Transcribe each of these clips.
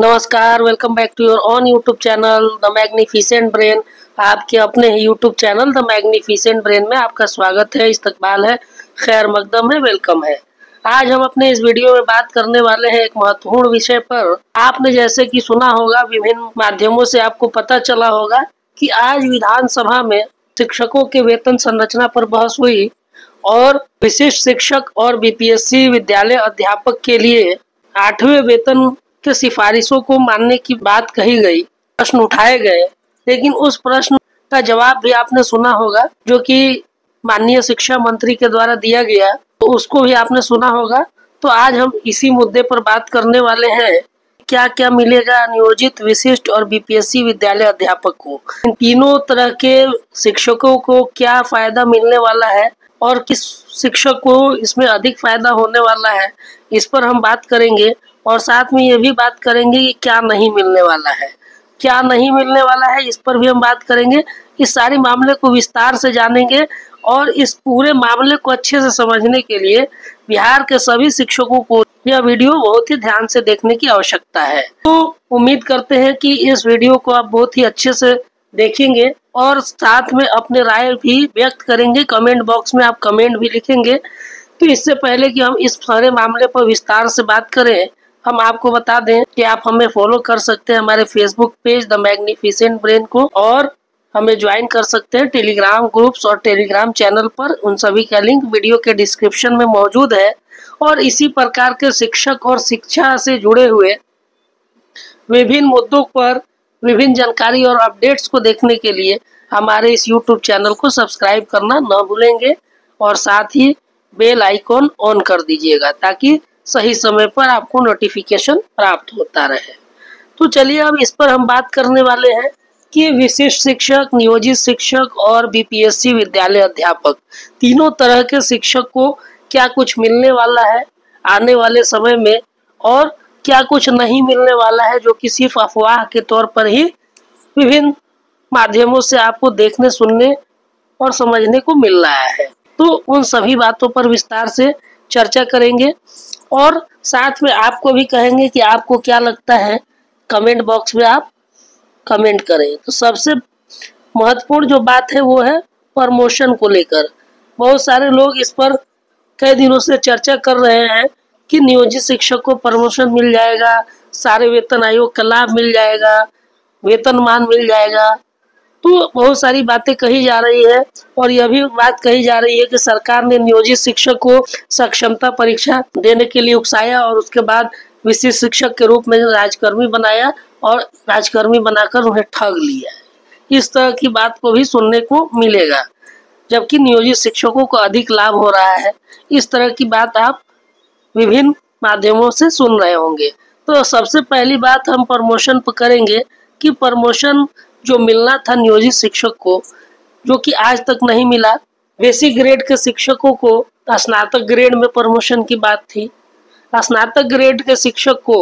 नमस्कार, welcome back to your on YouTube channel the magnificent brain. आपके अपने ही YouTube channel the magnificent brain में आपका स्वागत है, इस्तकबाल है, खैर मकदम है, वेलकम है। आज हम अपने इस वीडियो में बात करने वाले हैं एक महत्वपूर्ण विषय पर। आपने जैसे कि सुना होगा, विभिन्न माध्यमों से आपको पता चला होगा कि आज विधानसभा में शिक्षकों के वेतन संरचना पर बहस हुई और विशिष्ट शिक्षक और बीपीएससी विद्यालय अध्यापक के लिए 8वें वेतन के सिफारिशों को मानने की बात कही गई, प्रश्न उठाए गए। लेकिन उस प्रश्न का जवाब भी आपने सुना होगा जो कि माननीय शिक्षा मंत्री के द्वारा दिया गया, तो उसको भी आपने सुना होगा। तो आज हम इसी मुद्दे पर बात करने वाले हैं, क्या क्या मिलेगा नियोजित, विशिष्ट और बीपीएससी विद्यालय अध्यापक को। इन तीनों तरह के शिक्षकों को क्या फायदा मिलने वाला है और किस शिक्षक को इसमें अधिक फायदा होने वाला है, इस पर हम बात करेंगे। और साथ में ये भी बात करेंगे कि क्या नहीं मिलने वाला है, क्या नहीं मिलने वाला है, इस पर भी हम बात करेंगे। इस सारे मामले को विस्तार से जानेंगे और इस पूरे मामले को अच्छे से समझने के लिए बिहार के सभी शिक्षकों को यह वीडियो बहुत ही ध्यान से देखने की आवश्यकता है। तो उम्मीद करते हैं कि इस वीडियो को आप बहुत ही अच्छे से देखेंगे और साथ में अपने राय भी व्यक्त करेंगे। कमेंट बॉक्स में आप कमेंट भी लिखेंगे। तो इससे पहले कि हम इस सारे मामले पर विस्तार से बात करें, हम आपको बता दें कि आप हमें फॉलो कर सकते हैं हमारे Facebook page the magnificent brain को, और हमें ज्वाइन कर सकते हैं टेलीग्राम ग्रुप्स और टेलीग्राम चैनल पर। उन सभी का लिंक वीडियो के डिस्क्रिप्शन में मौजूद है। और इसी प्रकार के शिक्षक और शिक्षा से जुड़े हुए विभिन्न मुद्दों पर विभिन्न जानकारी और अपडेट्स को देखने के लिए हमारे इस यूट्यूब चैनल को सब्सक्राइब करना न भूलेंगे और साथ ही बेल आइकॉन ऑन कर दीजिएगा ताकि सही समय पर आपको नोटिफिकेशन प्राप्त होता रहे। तो चलिए अब इस पर हम बात करने वाले हैं कि विशिष्ट शिक्षक, नियोजित शिक्षक और बीपीएससी विद्यालय अध्यापक तीनों तरह के शिक्षक को क्या कुछ मिलने वाला है आने वाले समय में और क्या कुछ नहीं मिलने वाला है, जो कि सिर्फ अफवाह के तौर पर ही विभिन्न माध्यमों से आपको देखने, सुनने और समझने को मिल रहा है। तो उन सभी बातों पर विस्तार से चर्चा करेंगे और साथ में आपको भी कहेंगे कि आपको क्या लगता है। कमेंट बॉक्स में आप कमेंट करें। तो सबसे महत्वपूर्ण जो बात है वो है प्रमोशन को लेकर। बहुत सारे लोग इस पर कई दिनों से चर्चा कर रहे हैं कि नियोजित शिक्षक को प्रमोशन मिल जाएगा, सारे वेतन आयोग का लाभ मिल जाएगा, वेतनमान मिल जाएगा। तो बहुत सारी बातें कही जा रही है और यह भी बात कही जा रही है कि सरकार ने नियोजित शिक्षक को सक्षमता परीक्षा देने के लिए उकसाया और उसके बाद विशिष्ट शिक्षक के रूप में राजकर्मी बनाया और राजकर्मी बनाकर उन्हें ठग लिया। इस तरह की बात को भी सुनने को मिलेगा, जबकि नियोजित शिक्षकों को अधिक लाभ हो रहा है। इस तरह की बात आप विभिन्न माध्यमों से सुन रहे होंगे। तो सबसे पहली बात हम प्रमोशन पर करेंगे कि प्रमोशन जो मिलना था नियोजित शिक्षक को, जो कि आज तक नहीं मिला। बेसिक ग्रेड के शिक्षकों को स्नातक ग्रेड में प्रमोशन की बात थी, स्नातक ग्रेड के शिक्षक को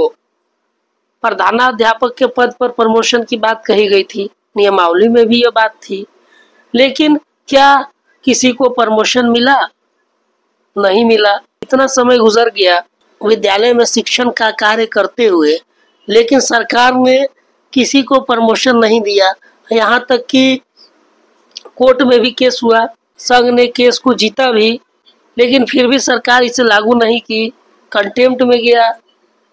प्रधानाध्यापक के पद पर प्रमोशन की बात कही गई थी, नियमावली में भी यह बात थी। लेकिन क्या किसी को प्रमोशन मिला? नहीं मिला। इतना समय गुजर गया विद्यालय में शिक्षण का कार्य करते हुए, लेकिन सरकार ने किसी को प्रमोशन नहीं दिया। यहाँ तक कि कोर्ट में भी केस हुआ, संघ ने केस को जीता भी, लेकिन फिर भी सरकार इसे लागू नहीं की, कंटेम्प्ट में गया,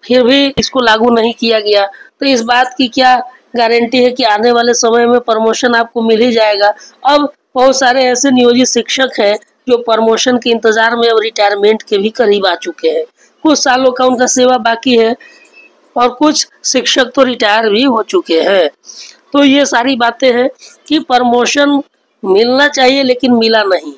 फिर भी इसको लागू नहीं किया गया। तो इस बात की क्या गारंटी है कि आने वाले समय में प्रमोशन आपको मिल ही जाएगा। अब बहुत सारे ऐसे नियोजित शिक्षक हैं जो प्रमोशन के इंतजार में अब रिटायरमेंट के भी करीब आ चुके हैं। कुछ सालों का उनका सेवा बाकी है और कुछ शिक्षक तो रिटायर भी हो चुके हैं। तो ये सारी बातें हैं कि प्रमोशन मिलना चाहिए लेकिन मिला नहीं।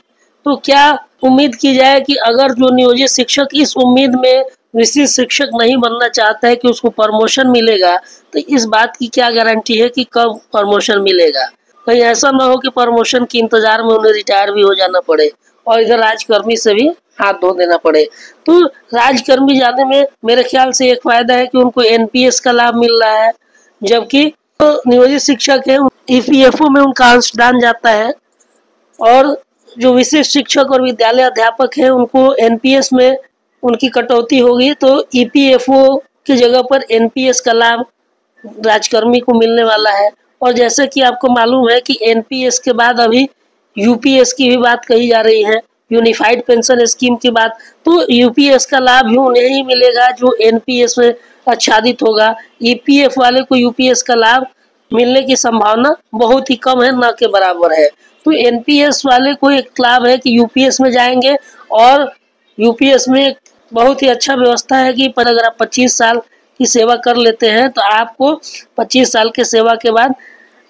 तो क्या उम्मीद की जाए कि अगर जो नियोजित शिक्षक इस उम्मीद में विशिष्ट शिक्षक नहीं बनना चाहता है कि उसको प्रमोशन मिलेगा, तो इस बात की क्या गारंटी है कि कब प्रमोशन मिलेगा। कहीं ऐसा ना हो कि प्रमोशन के इंतजार में उन्हें रिटायर भी हो जाना पड़े और इधर राजकर्मी से भी हाथ धो देना पड़े। तो राजकर्मी जाने में मेरे ख्याल से एक फायदा है कि उनको एनपीएस का लाभ मिल रहा है, जबकि तो नियोजित शिक्षक है ईपीएफओ में उनका अंशदान जाता है और जो विशिष्ट शिक्षक और विद्यालय अध्यापक है उनको एनपीएस में उनकी कटौती होगी। तो ईपीएफओ की जगह पर एनपीएस का लाभ राजकर्मी को मिलने वाला है। और जैसे कि आपको मालूम है कि एनपीएस के बाद अभी यूपीएस की भी बात कही जा रही है, यूनिफाइड पेंशन स्कीम की बात। तो यूपीएस का लाभ भी उन्हें ही मिलेगा जो एनपीएस में आच्छादित होगा। ईपीएफ वाले को यूपीएस का लाभ मिलने की संभावना बहुत ही कम है, न के बराबर है। तो एनपीएस वाले को एक लाभ है कि यूपीएस में जाएंगे, और यूपीएस में बहुत ही अच्छा व्यवस्था है कि पर अगर आप 25 साल की सेवा कर लेते हैं तो आपको 25 साल के सेवा के बाद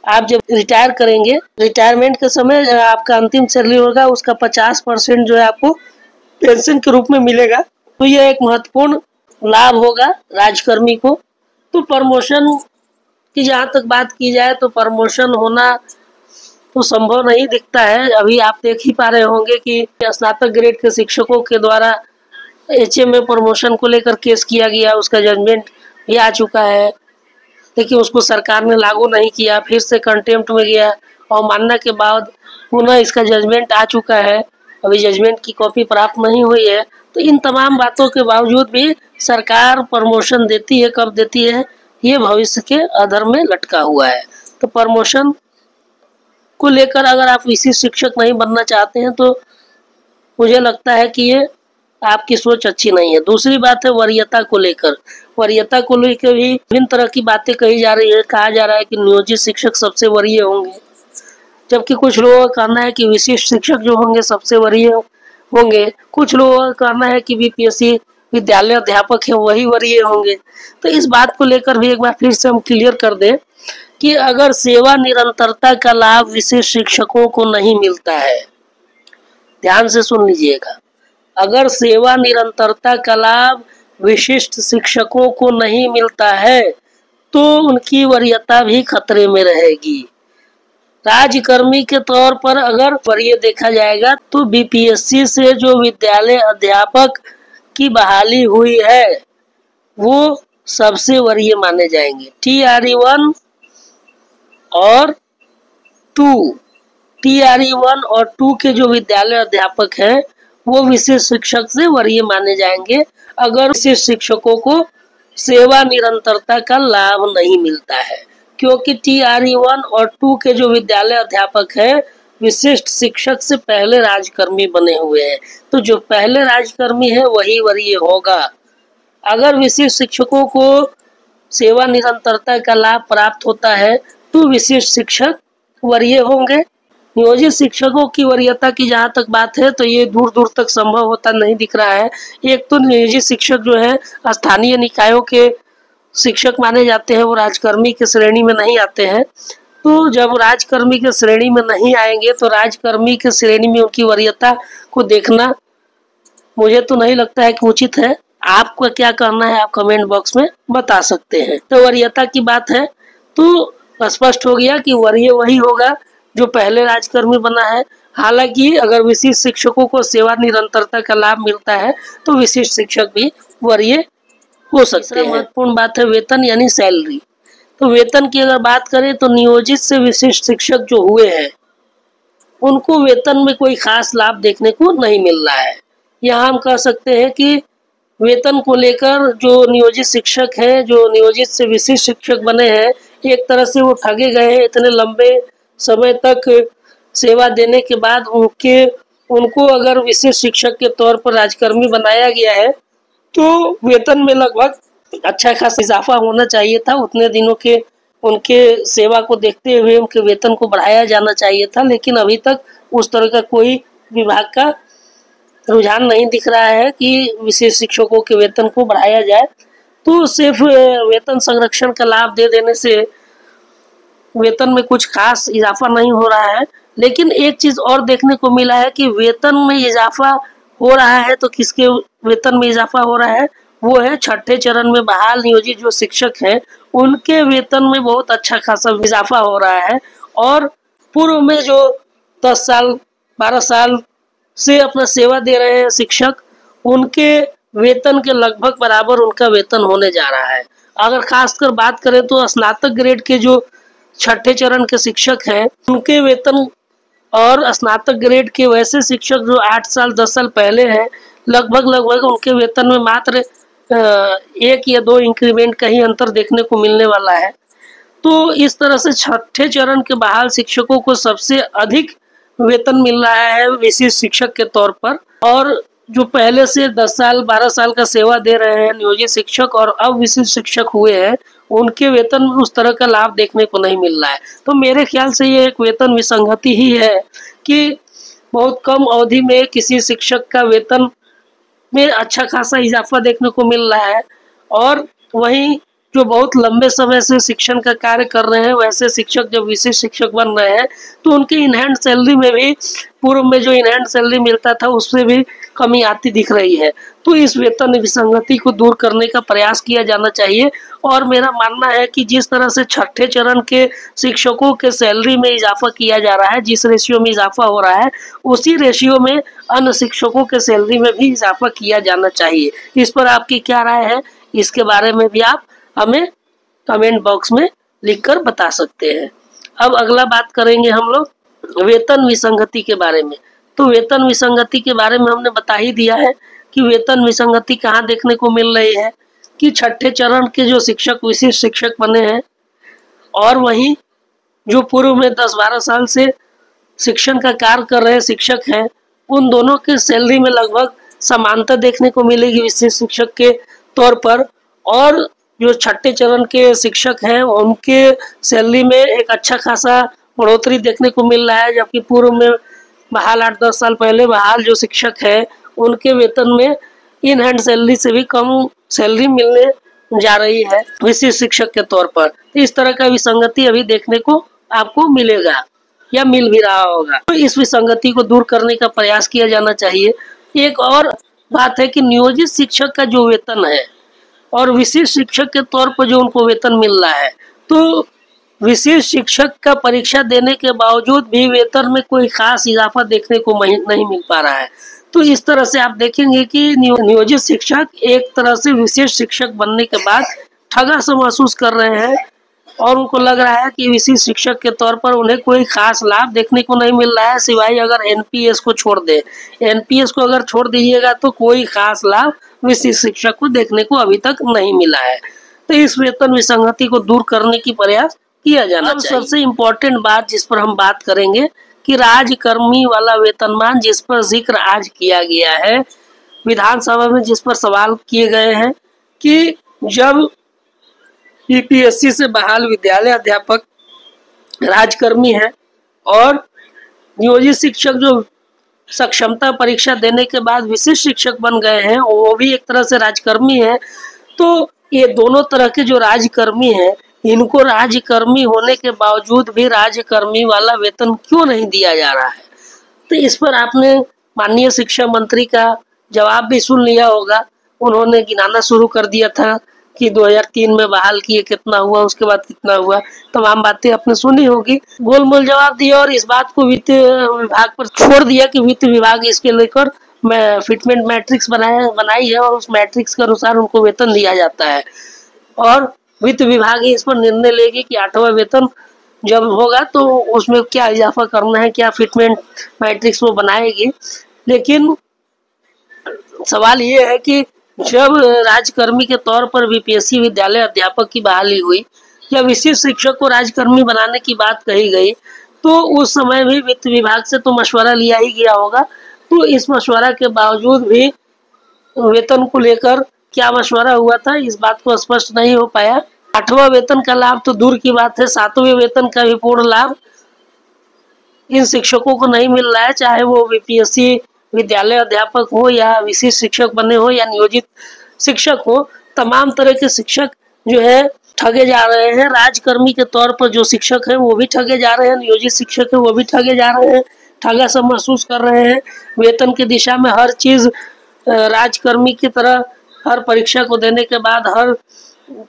आप जब रिटायर करेंगे, रिटायरमेंट के समय आपका अंतिम सैलरी होगा उसका 50% जो है आपको पेंशन के रूप में मिलेगा। तो यह एक महत्वपूर्ण लाभ होगा राजकर्मी को। तो प्रमोशन की जहाँ तक बात की जाए तो प्रमोशन होना तो संभव नहीं दिखता है। अभी आप देख ही पा रहे होंगे कि स्नातक ग्रेड के शिक्षकों के द्वारा एचएम में प्रमोशन को लेकर केस किया गया, उसका जजमेंट भी आ चुका है, लेकिन उसको सरकार ने लागू नहीं किया, फिर से कंटेम्प्ट में गया और मानने के बाद पुनः इसका जजमेंट आ चुका है। अभी जजमेंट की कॉपी प्राप्त नहीं हुई है। तो इन तमाम बातों के बावजूद भी सरकार प्रमोशन देती है, कब देती है ये भविष्य के अधर में लटका हुआ है। तो प्रमोशन को लेकर अगर आप विशिष्ट शिक्षक नहीं बनना चाहते हैं तो मुझे लगता है कि ये आपकी सोच अच्छी नहीं है। दूसरी बात है वरीयता को लेकर। वरीयता को लेकर भी विभिन्न तरह की बातें कही जा रही है। कहा जा रहा है कि नियोजित शिक्षक सबसे वरीय होंगे, जबकि कुछ लोगों का कहना है कि विशिष्ट शिक्षक जो होंगे सबसे वरीय होंगे। कुछ लोगों का कहना है कि बीपीएससी विद्यालय अध्यापक है वही वरीय होंगे। तो इस बात को लेकर भी एक बार फिर से हम क्लियर कर दें कि अगर सेवा निरंतरता का लाभ विशिष्ट शिक्षकों को नहीं मिलता है, ध्यान से सुन लीजिएगा, अगर सेवा निरंतरता का लाभ विशिष्ट शिक्षकों को नहीं मिलता है तो उनकी वरीयता भी खतरे में रहेगी। राजकर्मी के तौर पर अगर वरीय देखा जाएगा तो बीपीएससी से जो विद्यालय अध्यापक की बहाली हुई है वो सबसे वरीय माने जाएंगे। TRE 1 और 2, TRE 1 और 2 के जो विद्यालय अध्यापक हैं वो विशिष्ट शिक्षक से वरीय माने जाएंगे अगर विशिष्ट शिक्षकों को सेवा निरंतरता का लाभ नहीं मिलता है। क्योंकि TRE 1 और 2 के जो विद्यालय अध्यापक हैं विशिष्ट शिक्षक से पहले राजकर्मी बने हुए हैं, तो जो पहले राजकर्मी है वही वरीय होगा। अगर विशिष्ट शिक्षकों को सेवा निरंतरता का लाभ प्राप्त होता है तो विशिष्ट शिक्षक वरीय होंगे। नियोजित शिक्षकों की वरीयता की जहाँ तक बात है तो ये दूर दूर तक संभव होता नहीं दिख रहा है। एक तो नियोजित शिक्षक जो है स्थानीय निकायों के शिक्षक माने जाते हैं, वो राजकर्मी की श्रेणी में नहीं आते हैं। तो जब राजकर्मी की श्रेणी में नहीं आएंगे तो राजकर्मी की श्रेणी में उनकी वरीयता को देखना मुझे तो नहीं लगता है कि उचित है। आपका क्या कहना है आप कमेंट बॉक्स में बता सकते हैं। तो वरीयता की बात है तो स्पष्ट हो गया कि वरीय वही होगा जो पहले राजकर्मी बना है। हालांकि अगर विशिष्ट शिक्षकों को सेवा निरंतरता का लाभ मिलता है तो विशिष्ट शिक्षक भी वरीय हो सकते हैं। महत्वपूर्ण बात है वेतन यानी सैलरी। तो वेतन की अगर बात करें तो नियोजित से विशिष्ट शिक्षक जो हुए हैं उनको वेतन में कोई खास लाभ देखने को नहीं मिल रहा है। यहाँ हम कह सकते हैं कि वेतन को लेकर जो नियोजित शिक्षक हैं, जो नियोजित से विशिष्ट शिक्षक बने हैं, एक तरह से वो ठगे गए हैं। इतने लंबे समय तक सेवा देने के बाद उनको अगर विशिष्ट शिक्षक के तौर पर राजकर्मी बनाया गया है तो वेतन में लगभग अच्छा खासा इजाफा होना चाहिए था। उतने दिनों के उनके सेवा को देखते हुए उनके वेतन को बढ़ाया जाना चाहिए था, लेकिन अभी तक उस तरह का कोई विभाग का रुझान नहीं दिख रहा है कि विशेष शिक्षकों के वेतन को बढ़ाया जाए। तो सिर्फ वेतन संरक्षण का लाभ दे देने से वेतन में कुछ खास इजाफा नहीं हो रहा है। लेकिन एक चीज और देखने को मिला है कि वेतन में इजाफा हो रहा है। तो किसके वेतन में इजाफा हो रहा है? वो है छठे चरण में बहाल नियोजित जो शिक्षक हैं उनके वेतन में बहुत अच्छा खासा इजाफा हो रहा है। और पूर्व में जो 10 साल 12 साल से अपना सेवा दे रहे हैं शिक्षक, उनके वेतन के लगभग बराबर उनका वेतन होने जा रहा है। अगर खासकर बात करें तो स्नातक ग्रेड के जो छठे चरण के शिक्षक हैं उनके वेतन और स्नातक ग्रेड के वैसे शिक्षक जो 8 साल 10 साल पहले हैं लगभग उनके वेतन में मात्र 1 या 2 इंक्रीमेंट का ही अंतर देखने को मिलने वाला है। तो इस तरह से छठे चरण के बहाल शिक्षकों को सबसे अधिक वेतन मिल रहा है विशिष्ट शिक्षक के तौर पर, और जो पहले से 10 साल 12 साल का सेवा दे रहे हैं नियोजित शिक्षक और अब विशिष्ट शिक्षक हुए हैं, उनके वेतन में उस तरह का लाभ देखने को नहीं मिल रहा है। तो मेरे ख्याल से ये एक वेतन विसंगति ही है कि बहुत कम अवधि में किसी शिक्षक का वेतन में अच्छा खासा इजाफा देखने को मिल रहा है, और वहीं जो बहुत लंबे समय से शिक्षण का कार्य कर रहे हैं वैसे शिक्षक जब विशिष्ट शिक्षक बन रहे हैं तो उनके इन हैंड सैलरी में भी पूर्व में जो इन हैंड सैलरी मिलता था उसमें भी कमी आती दिख रही है। तो इस वेतन विसंगति को दूर करने का प्रयास किया जाना चाहिए, और मेरा मानना है कि जिस तरह से छठे चरण के शिक्षकों के सैलरी में इजाफा किया जा रहा है, जिस रेशियो में इजाफा हो रहा है उसी रेशियो में अन्य शिक्षकों के सैलरी में भी इजाफा किया जाना चाहिए। इस पर आपकी क्या राय है, इसके बारे में भी आप हमें कमेंट बॉक्स में लिखकर बता सकते हैं। अब अगला बात करेंगे हम लोग वेतन विसंगति के बारे में। तो वेतन विसंगति के बारे में हमने बता ही दिया है कि वेतन विसंगति कहाँ देखने को मिल रही है कि छठे चरण के जो शिक्षक विशिष्ट शिक्षक बने हैं और वहीं जो पूर्व में 10-12 साल से शिक्षण का कार्य कर रहे शिक्षक हैं, उन दोनों के सैलरी में लगभग समानता देखने को मिलेगी विशिष्ट शिक्षक के तौर पर, और जो छठे चरण के शिक्षक हैं उनके सैलरी में एक अच्छा खासा बढ़ोतरी देखने को मिल रहा है, जबकि पूर्व में बहाल 8-10 साल पहले बहाल जो शिक्षक है उनके वेतन में इन हैंड सैलरी से भी कम सैलरी मिलने जा रही है विशिष्ट शिक्षक के तौर पर। इस तरह का विसंगति अभी देखने को आपको मिलेगा या मिल भी रहा होगा, तो इस विसंगति को दूर करने का प्रयास किया जाना चाहिए। एक और बात है कि नियोजित शिक्षक का जो वेतन है और विशिष्ट शिक्षक के तौर पर जो उनको वेतन मिल रहा है, तो विशिष्ट शिक्षक का परीक्षा देने के बावजूद भी वेतन में कोई खास इजाफा देखने को नहीं मिल पा रहा है। तो इस तरह से आप देखेंगे कि नियोजित शिक्षक एक तरह से विशिष्ट शिक्षक बनने के बाद ठगा सा महसूस कर रहे हैं, और उनको लग रहा है कि विशिष्ट शिक्षक के तौर पर उन्हें कोई खास लाभ देखने को नहीं मिल रहा है, सिवाय अगर एनपीएस को छोड़ दे। एनपीएस को अगर छोड़ दीजिएगा तो कोई खास लाभ विशिष्ट शिक्षक को देखने को अभी तक नहीं मिला है। तो इस वेतन विसंगति को दूर करने की प्रयास किया जाना चाहिए। सबसे इम्पोर्टेंट बात जिस पर हम बात करेंगे कि राजकर्मी वाला वेतनमान, जिस पर जिक्र आज किया गया है विधानसभा में, जिस पर सवाल किए गए हैं कि जब यूपीएससी से बहाल विद्यालय अध्यापक राजकर्मी है और नियोजित शिक्षक जो सक्षमता परीक्षा देने के बाद विशिष्ट शिक्षक बन गए हैं वो भी एक तरह से राजकर्मी है, तो ये दोनों तरह के जो राजकर्मी हैं इनको राजकर्मी होने के बावजूद भी राजकर्मी वाला वेतन क्यों नहीं दिया जा रहा है। तो इस पर आपने माननीय शिक्षा मंत्री का जवाब भी सुन लिया होगा। उन्होंने गिनाना शुरू कर दिया था कि 2003 में बहाल किए कितना हुआ, उसके बाद कितना हुआ, तमाम बातें आपने सुनी होगी। गोलमोल जवाब दिया और इस बात को वित्त विभाग पर छोड़ दिया कि वित्त विभाग इसके लेकर फिटमेंट मैट्रिक्स बनाई है और उस मैट्रिक्स के अनुसार उनको वेतन दिया जाता है, और वित्त विभाग इस पर निर्णय लेगी कि 8वां वेतन जब होगा तो उसमें क्या इजाफा करना है, क्या फिटमेंट मैट्रिक्स वो बनाएगी। लेकिन सवाल ये है कि जब राजकर्मी के तौर पर बीपीएससी विद्यालय अध्यापक की बहाली हुई या विशिष्ट शिक्षक को राजकर्मी बनाने की बात कही गई, तो उस समय भी वित्त विभाग से तो मशवरा लिया ही गया होगा। तो इस मशवरा के बावजूद भी वेतन को लेकर क्या मशवरा हुआ था इस बात को स्पष्ट नहीं हो पाया। 8वां वेतन का लाभ तो दूर की बात है, 7वें वेतन का भी पूर्ण लाभ इन शिक्षकों को नहीं मिल रहा है, चाहे वो बीपीएससी विद्यालय अध्यापक हो या विशिष्ट शिक्षक बने हो या नियोजित शिक्षक हो। तमाम तरह के शिक्षक जो है ठगे जा रहे हैं। राजकर्मी के तौर पर जो शिक्षक हैं वो भी ठगे जा रहे हैं, नियोजित शिक्षक है वो भी ठगे जा रहे हैं, ठगा सा महसूस कर रहे हैं। वेतन की दिशा में हर चीज राजकर्मी की तरह हर परीक्षा को देने के बाद, हर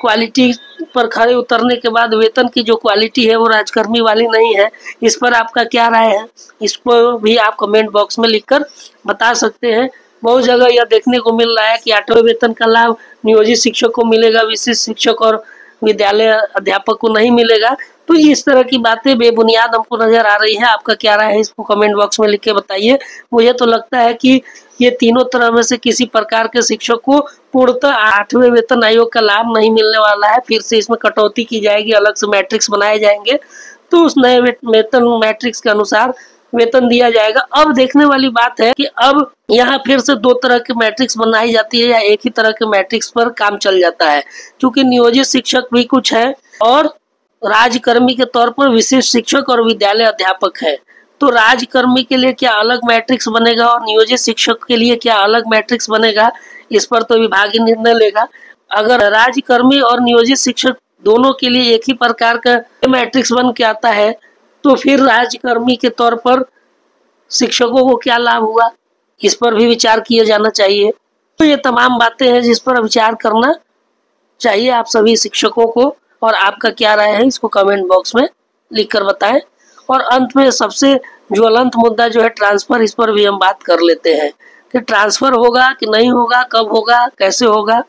क्वालिटी पर खड़े उतरने के बाद वेतन की जो क्वालिटी है वो राजकर्मी वाली नहीं है। इस पर आपका क्या राय है, इसको भी आप कमेंट बॉक्स में लिखकर बता सकते हैं। बहुत जगह यह देखने को मिल रहा है कि 8वें वेतन का लाभ नियोजित शिक्षक को मिलेगा, विशिष्ट शिक्षक और विद्यालय अध्यापक को नहीं मिलेगा। तो इस तरह की बातें बेबुनियाद हमको नजर आ रही है। आपका क्या राय है, इसको कमेंट बॉक्स में लिख के बताइए। मुझे तो लगता है कि ये तीनों तरह में से किसी प्रकार के शिक्षक को पूर्णतः 8वें वेतन आयोग का लाभ नहीं मिलने वाला है। फिर से इसमें कटौती की जाएगी, अलग से मैट्रिक्स बनाए जाएंगे, तो उस नए वेतन मैट्रिक्स के अनुसार वेतन दिया जाएगा। अब देखने वाली बात है कि अब यहाँ फिर से दो तरह के मैट्रिक्स बनाई जाती है या एक ही तरह के मैट्रिक्स पर काम चल जाता है, क्योंकि नियोजित शिक्षक भी कुछ है और राजकर्मी के तौर पर विशिष्ट शिक्षक और विद्यालय अध्यापक है। तो राजकर्मी के लिए क्या अलग मैट्रिक्स बनेगा और नियोजित शिक्षक के लिए क्या अलग मैट्रिक्स बनेगा, इस पर तो विभाग ही निर्णय लेगा। अगर राजकर्मी और नियोजित शिक्षक दोनों के लिए एक ही प्रकार का मैट्रिक्स बन के आता है, तो फिर राजकर्मी के तौर पर शिक्षकों को क्या लाभ हुआ, इस पर भी विचार किया जाना चाहिए। तो ये तमाम बातें हैं जिस पर विचार करना चाहिए आप सभी शिक्षकों को। और आपका क्या राय है, इसको कमेंट बॉक्स में लिखकर बताएं। और अंत में सबसे ज्वलंत मुद्दा जो है ट्रांसफर, इस पर भी हम बात कर लेते हैं कि ट्रांसफर होगा कि नहीं होगा, कब होगा, कैसे होगा।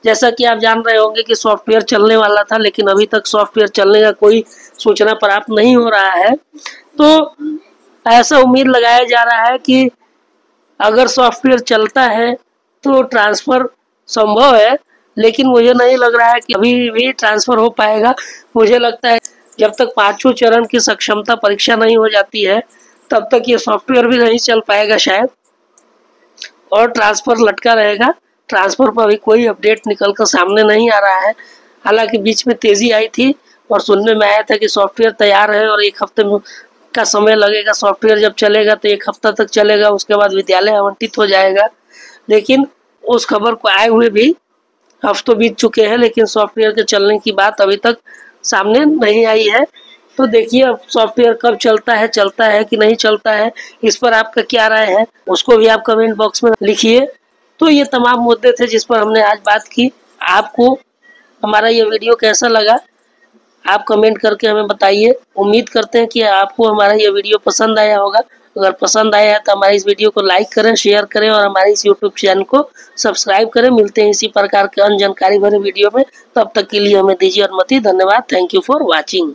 जैसा कि आप जान रहे होंगे कि सॉफ्टवेयर चलने वाला था, लेकिन अभी तक सॉफ्टवेयर चलने का कोई सूचना प्राप्त नहीं हो रहा है। तो ऐसा उम्मीद लगाया जा रहा है कि अगर सॉफ्टवेयर चलता है तो ट्रांसफर संभव है, लेकिन मुझे नहीं लग रहा है कि अभी भी ट्रांसफर हो पाएगा। मुझे लगता है जब तक 5वें चरण की सक्षमता परीक्षा नहीं हो जाती है तब तक ये सॉफ्टवेयर भी नहीं चल पाएगा शायद, और ट्रांसफर लटका रहेगा। ट्रांसफर पर अभी कोई अपडेट निकल कर सामने नहीं आ रहा है। हालांकि बीच में तेजी आई थी और सुनने में आया था कि सॉफ्टवेयर तैयार है और 1 हफ्ते का समय लगेगा। सॉफ्टवेयर जब चलेगा तो 1 हफ्ता तक चलेगा, उसके बाद विद्यालय आवंटित हो जाएगा। लेकिन उस खबर को आए हुए भी हफ्तों बीत चुके हैं, लेकिन सॉफ्टवेयर के चलने की बात अभी तक सामने नहीं आई है। तो देखिए अब सॉफ्टवेयर कब चलता है कि नहीं चलता है, इस पर आपका क्या राय है, उसको भी आप कमेंट बॉक्स में लिखिए। तो ये तमाम मुद्दे थे जिस पर हमने आज बात की। आपको हमारा ये वीडियो कैसा लगा, आप कमेंट करके हमें बताइए। उम्मीद करते हैं कि आपको हमारा ये वीडियो पसंद आया होगा। अगर पसंद आया है तो हमारे इस वीडियो को लाइक करें, शेयर करें और हमारे इस यूट्यूब चैनल को सब्सक्राइब करें। मिलते हैं इसी प्रकार के अन्य जानकारी भरे वीडियो में। तब तक के लिए हमें दीजिए अनुमति। धन्यवाद। Thank you for watching.